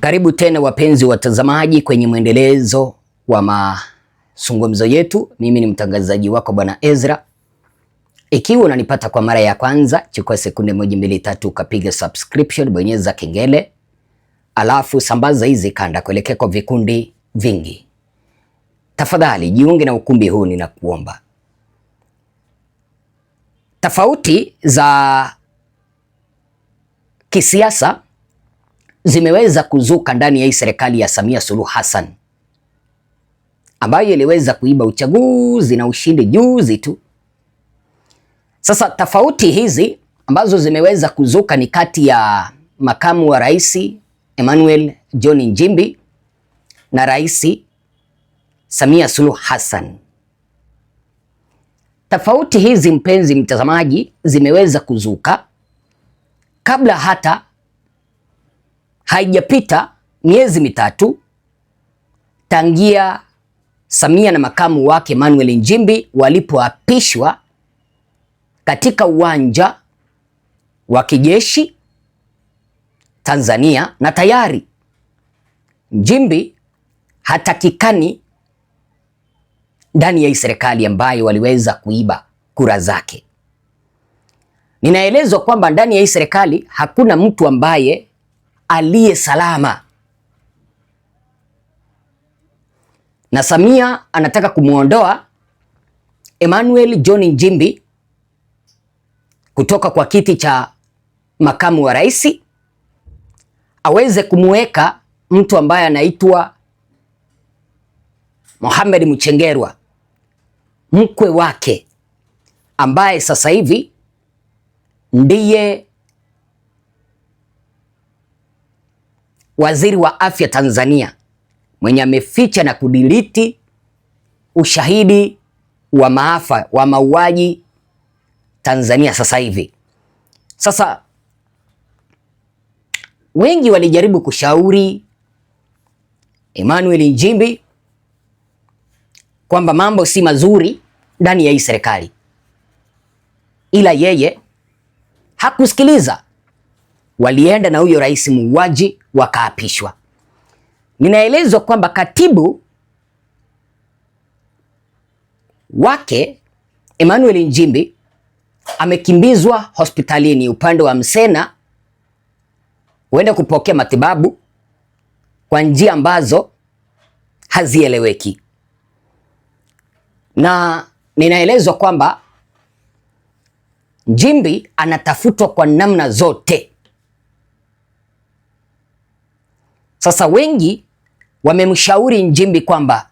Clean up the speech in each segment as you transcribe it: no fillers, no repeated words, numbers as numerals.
Karibu tena wapenzi watazamaji kwenye mwendelezo wa mazungumzo yetu. Mimi ni mtangazaji wako Bwana Ezra. Ikiwa unanipata kwa mara ya kwanza, chukua sekunde 1, 2, 3 ukapiga subscription, bonyeza kengele, alafu sambaza hizi kanda kuelekea kwa vikundi vingi. Tafadhali jiunge na ukumbi huu ninakuomba. Tofauti za kisiasa zimeweza kuzuka ndani ya hii serikali ya Samia Suluhu Hassan ambayo iliweza kuiba uchaguzi na ushindi juzi tu. Sasa tofauti hizi ambazo zimeweza kuzuka ni kati ya makamu wa rais Emmanuel John Nchimbi na Rais Samia Suluhu Hassan. Tofauti hizi mpenzi mtazamaji zimeweza kuzuka kabla hata haijapita miezi mitatu tangia Samia na makamu wake Emmanuel Nchimbi walipoapishwa katika uwanja wa kijeshi Tanzania, na tayari Nchimbi hatakikani ndani ya serikali ambayo waliweza kuiba kura zake. Ninaelezwa kwamba ndani ya hii serikali hakuna mtu ambaye aliye salama, na Samia anataka kumuondoa Emmanuel John Nchimbi kutoka kwa kiti cha makamu wa rais, aweze kumuweka mtu ambaye anaitwa Mohamed Mchengerwa, mkwe wake, ambaye sasa hivi ndiye waziri wa afya Tanzania, mwenye ameficha na kudiliti ushahidi wa maafa wa mauaji Tanzania sasa hivi. Sasa wengi walijaribu kushauri Emmanuel Nchimbi kwamba mambo si mazuri ndani ya hii serikali, ila yeye hakusikiliza. Walienda na huyo rais muuaji wakaapishwa. Ninaelezwa kwamba katibu wake Emmanuel Nchimbi amekimbizwa hospitalini upande wa Msena huenda kupokea matibabu kwa njia ambazo hazieleweki, na ninaelezwa kwamba Nchimbi anatafutwa kwa namna zote. Sasa wengi wamemshauri Nchimbi kwamba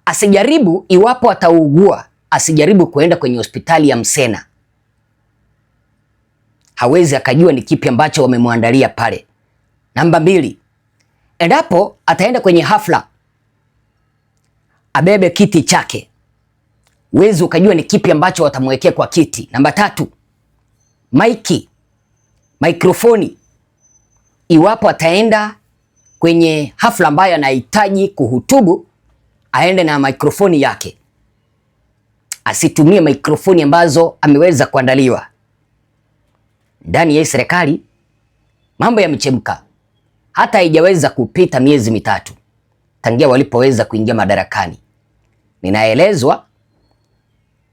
asijaribu, iwapo ataugua, asijaribu kuenda kwenye hospitali ya Msena. Hawezi akajua ni kipi ambacho wamemwandalia pale. Namba 2, endapo ataenda kwenye hafla abebe kiti chake, huwezi ukajua ni kipi ambacho watamwekea kwa kiti. Namba 3, mikrofoni. Iwapo ataenda kwenye hafla ambayo anahitaji kuhutubu, aende na mikrofoni yake, asitumie mikrofoni ambazo ameweza kuandaliwa. Ndani ya serikali mambo yamechemka, hata haijaweza kupita miezi mitatu tangia walipoweza kuingia madarakani. Ninaelezwa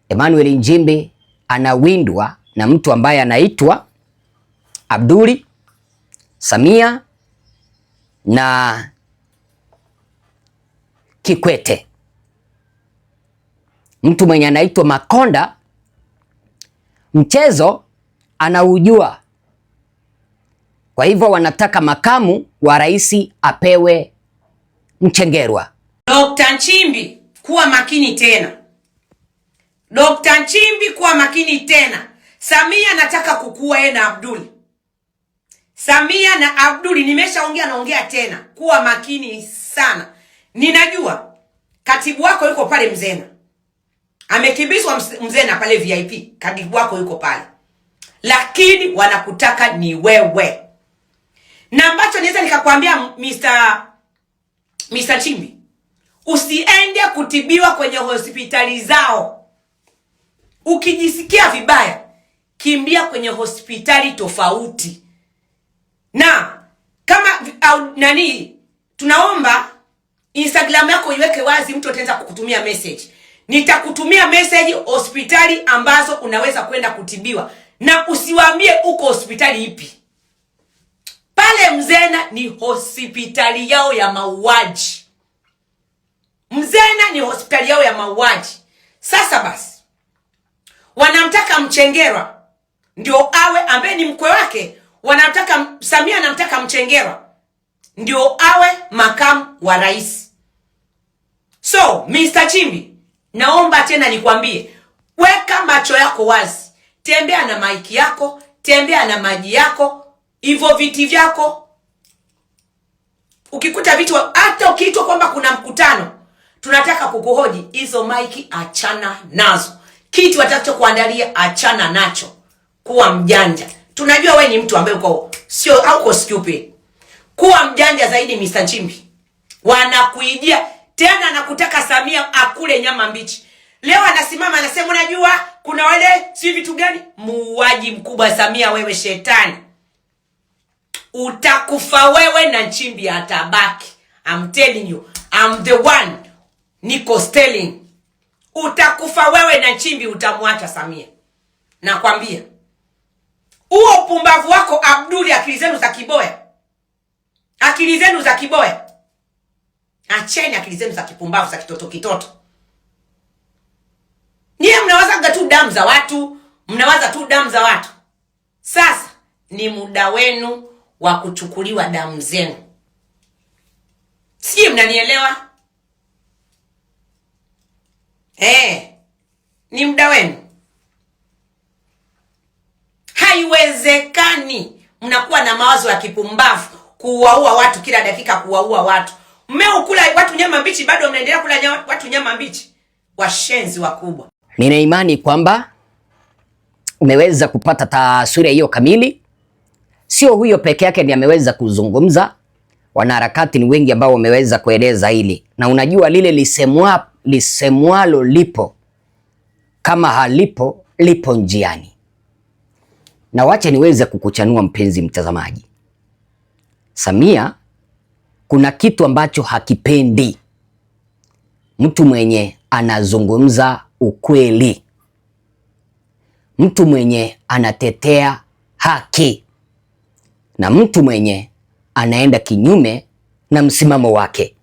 Emmanuel Nchimbi anawindwa na mtu ambaye anaitwa Abduli, Samia na Kikwete. Mtu mwenye anaitwa Makonda mchezo anaujua. Kwa hivyo wanataka makamu wa rais apewe Mchengerwa. Dr. Nchimbi kuwa makini tena. Dr. Nchimbi kuwa makini tena. Samia anataka kukua yeye na Abduli. Samia na Abduli, nimeshaongea naongea tena. Kuwa makini sana. Ninajua katibu wako yuko pale Mzena. Amekimbizwa Mzena pale VIP. Katibu wako yuko pale. Lakini wanakutaka ni wewe. Na ambacho niweza nikakwambia Mr. Nchimbi, usiende kutibiwa kwenye hospitali zao. Ukijisikia vibaya, kimbia kwenye hospitali tofauti. Na Kama nani, tunaomba Instagram yako iweke wazi, mtu ataanza kukutumia message. Nitakutumia message hospitali ambazo unaweza kwenda kutibiwa, na usiwaambie uko hospitali ipi. Pale Mzena ni hospitali yao ya mauaji. Mzena ni hospitali yao ya mauaji. Sasa basi, wanamtaka Mchengerwa ndio awe, ambaye ni mkwe wake. Wanamtaka Samia, anamtaka Mchengerwa ndio awe makamu wa rais. So Mr. Chimbi, naomba tena nikwambie, weka macho yako wazi, tembea na maiki yako, tembea na maji yako, hivyo viti vyako. Ukikuta vitu, hata ukiitwa kwamba kuna mkutano tunataka kukuhoji, hizo maiki achana nazo. Kitu watacho kuandalia achana nacho. Kuwa mjanja. Tunajua we ni mtu ambaye hauko stupid. Kuwa mjanja zaidi Mr. Chimbi. Wanakuijia tena, nakutaka Samia akule nyama mbichi. Leo anasimama anasema unajua kuna wale si vitu gani? Muuaji mkubwa Samia, wewe shetani. Utakufa wewe na Chimbi atabaki. I'm telling you. I'm the one. Niko Sterling. Utakufa wewe na Chimbi, utamwacha Samia. Nakwambia. Huo upumbavu wako Abduli, akili zenu za kiboya. Akili zenu za kiboya. Acheni akili zenu za kipumbavu za kitoto. Nyie mnawaza tu damu za watu, mnawaza tu damu za watu. Sasa ni muda wenu wa kuchukuliwa damu zenu. Sijui mnanielewa? Ni muda wenu. Haiwezekani mnakuwa na mawazo ya kipumbavu kuwaua watu kila dakika, kuwaua watu. Mmeukula watu nyama mbichi, bado mnaendelea kula watu nyama mbichi. Washenzi wakubwa. Nina imani kwamba umeweza kupata taswira hiyo kamili. Sio huyo peke yake ndiye ameweza kuzungumza. Wanaharakati ni wengi ambao wameweza kueleza hili. Na unajua lile lisemwalo lipo, kama halipo lipo njiani. Na wacha niweze kukuchanua mpenzi mtazamaji. Samia kuna kitu ambacho hakipendi. Mtu mwenye anazungumza ukweli. Mtu mwenye anatetea haki. Na mtu mwenye anaenda kinyume na msimamo wake.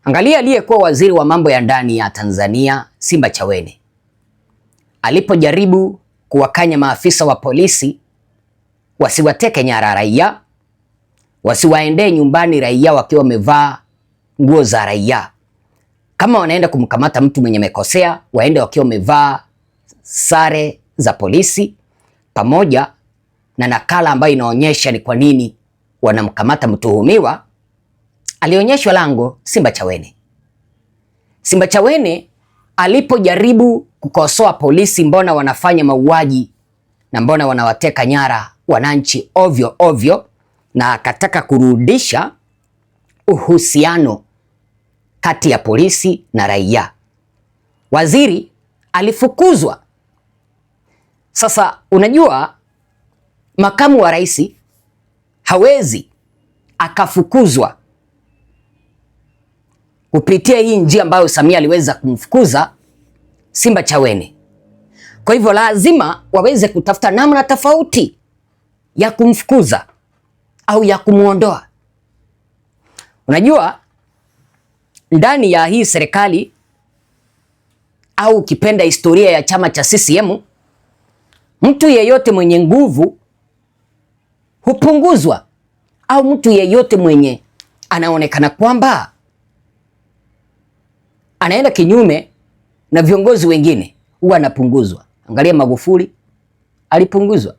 Angalia aliyekuwa waziri wa mambo ya ndani ya Tanzania, Simbachawene, alipojaribu kuwakanya maafisa wa polisi wasiwateke nyara raia, wasiwaendee nyumbani raia wakiwa wamevaa nguo za raia. Kama wanaenda kumkamata mtu mwenye mekosea, waende wakiwa wamevaa sare za polisi pamoja na nakala ambayo inaonyesha ni kwa nini wanamkamata mtuhumiwa. Alionyeshwa lango Simbachawene. Simbachawene alipojaribu kukosoa polisi, mbona wanafanya mauaji na mbona wanawateka nyara wananchi ovyo ovyo, na akataka kurudisha uhusiano kati ya polisi na raia, waziri alifukuzwa. Sasa unajua makamu wa rais hawezi akafukuzwa kupitia hii njia ambayo Samia aliweza kumfukuza Simbachawene. Kwa hivyo lazima waweze kutafuta namna tofauti ya kumfukuza au ya kumuondoa. Unajua ndani ya hii serikali au ukipenda historia ya chama cha CCM, mtu yeyote mwenye nguvu hupunguzwa, au mtu yeyote mwenye anaonekana kwamba anaenda kinyume na viongozi wengine huwa anapunguzwa. Angalia Magufuli alipunguzwa.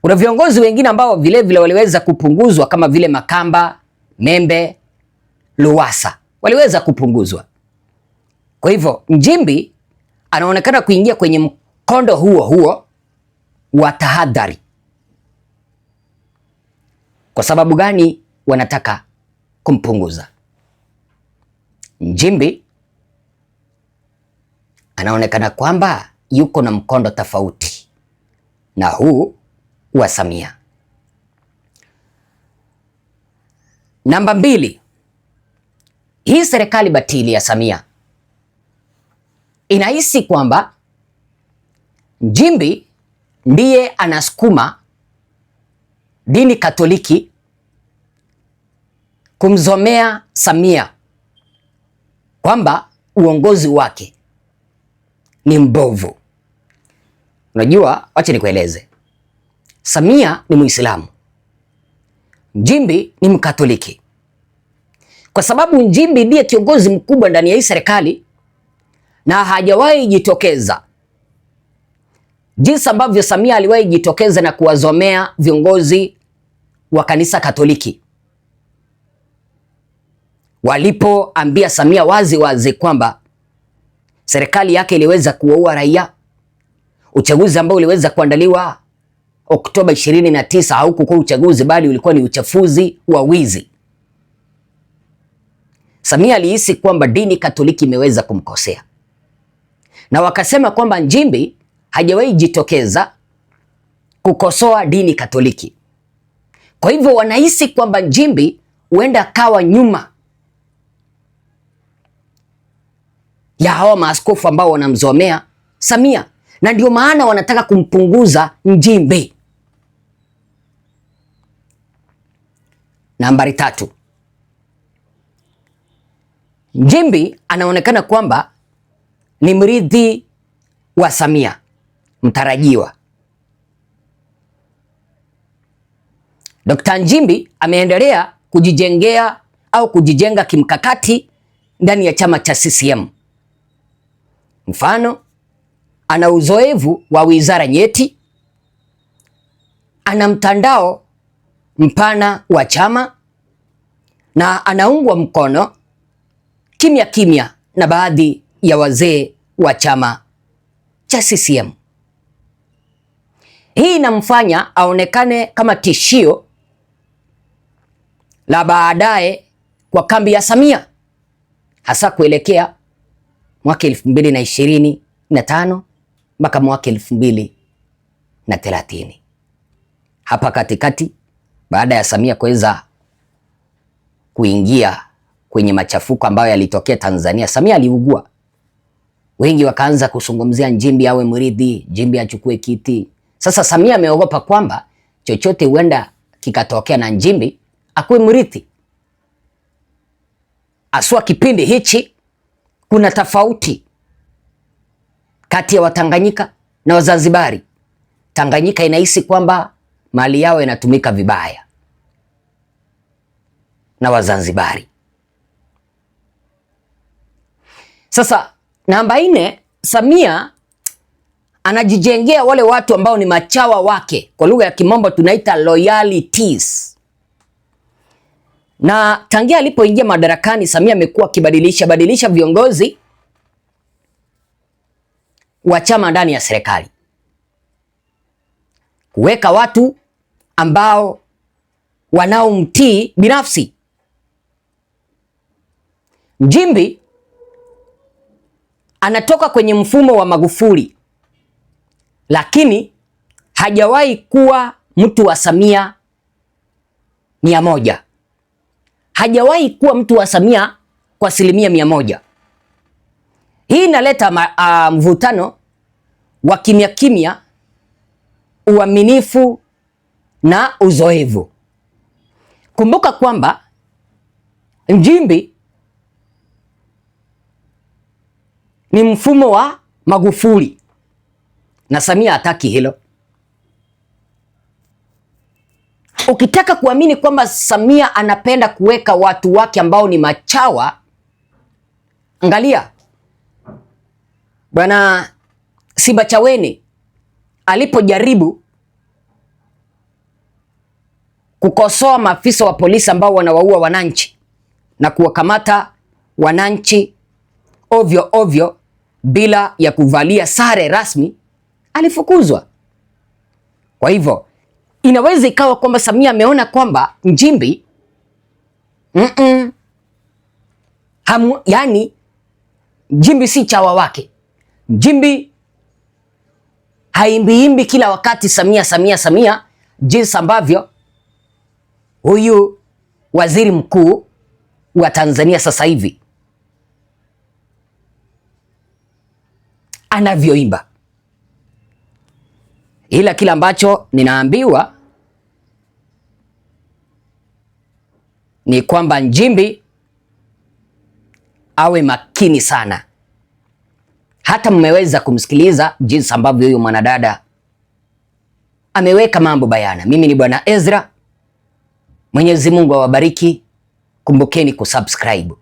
Kuna viongozi wengine ambao vile vile waliweza kupunguzwa kama vile Makamba, Membe, Lowassa waliweza kupunguzwa. Kwa hivyo Nchimbi anaonekana kuingia kwenye mkondo huo wa tahadhari. Kwa sababu gani wanataka kumpunguza? Nchimbi anaonekana kwamba yuko na mkondo tofauti na huu wa Samia. Namba 2, hii serikali batili ya Samia inahisi kwamba Nchimbi ndiye anasukuma dini Katoliki kumzomea Samia kwamba uongozi wake ni mbovu. Unajua, wacha nikueleze. Samia ni Muislamu, Nchimbi ni Mkatoliki. Kwa sababu Nchimbi ndiye kiongozi mkubwa ndani ya hii serikali na hajawahi jitokeza jinsi ambavyo Samia aliwahi jitokeza na kuwazomea viongozi wa kanisa Katoliki walipoambia Samia wazi wazi kwamba serikali yake iliweza kuwaua raia. Uchaguzi ambao uliweza kuandaliwa Oktoba 29 haukuwa uchaguzi bali ulikuwa ni uchafuzi wa wizi. Samia alihisi kwamba dini Katoliki imeweza kumkosea, na wakasema kwamba Nchimbi hajawahi jitokeza kukosoa dini Katoliki. Kwa hivyo wanahisi kwamba Nchimbi huenda akawa nyuma ya hawa maaskofu ambao wanamzomea Samia, na ndio maana wanataka kumpunguza Nchimbi. Nambari 3, Nchimbi anaonekana kwamba ni mrithi wa Samia mtarajiwa. Dr. Nchimbi ameendelea kujijengea au kujijenga kimkakati ndani ya chama cha CCM. Mfano, ana uzoefu wa wizara nyeti, ana mtandao mpana wa chama na anaungwa mkono kimya kimya na baadhi ya wazee wa chama cha CCM. Hii inamfanya aonekane kama tishio la baadaye kwa kambi ya Samia, hasa kuelekea mwaka 2025 mpaka mwaka 2030. Hapa katikati, baada ya Samia kuweza kuingia kwenye machafuko ambayo yalitokea Tanzania, Samia aliugua. Wengi wakaanza kuzungumzia Nchimbi awe mrithi, Nchimbi achukue kiti. Sasa Samia ameogopa kwamba chochote huenda kikatokea na Nchimbi akuwe mrithi. Aswa kipindi hichi kuna tofauti kati ya Watanganyika na Wazanzibari. Tanganyika inahisi kwamba mali yao inatumika vibaya na Wazanzibari. Sasa namba 4, Samia anajijengea wale watu ambao ni machawa wake, kwa lugha ya kimombo tunaita loyalties. Na tangia alipoingia madarakani, Samia amekuwa akibadilisha viongozi wa chama ndani ya serikali, kuweka watu ambao wanaomtii binafsi. Nchimbi anatoka kwenye mfumo wa Magufuli, lakini hajawahi kuwa mtu wa Samia 100. Hajawahi kuwa mtu wa Samia kwa asilimia 100. Hii inaleta mvutano wa kimya kimya, uaminifu na uzoefu. Kumbuka kwamba Nchimbi ni mfumo wa Magufuli na Samia hataki hilo. Ukitaka kuamini kwamba Samia anapenda kuweka watu wake ambao ni machawa, angalia Bwana Simbachawene alipojaribu kukosoa maafisa wa polisi ambao wanawaua wananchi na kuwakamata wananchi ovyo ovyo bila ya kuvalia sare rasmi, alifukuzwa. Kwa hivyo inaweza ikawa kwamba Samia ameona kwamba Nchimbi yani Nchimbi si chawa wake. Nchimbi haimbiimbi kila wakati Samia Samia Samia, jinsi ambavyo huyu waziri mkuu wa Tanzania sasa hivi anavyoimba. Ila kila ambacho ninaambiwa ni kwamba Nchimbi awe makini sana. Hata mmeweza kumsikiliza jinsi ambavyo huyo mwanadada ameweka mambo bayana. Mimi ni Bwana Ezra. Mwenyezi Mungu awabariki. Kumbukeni kusubscribe.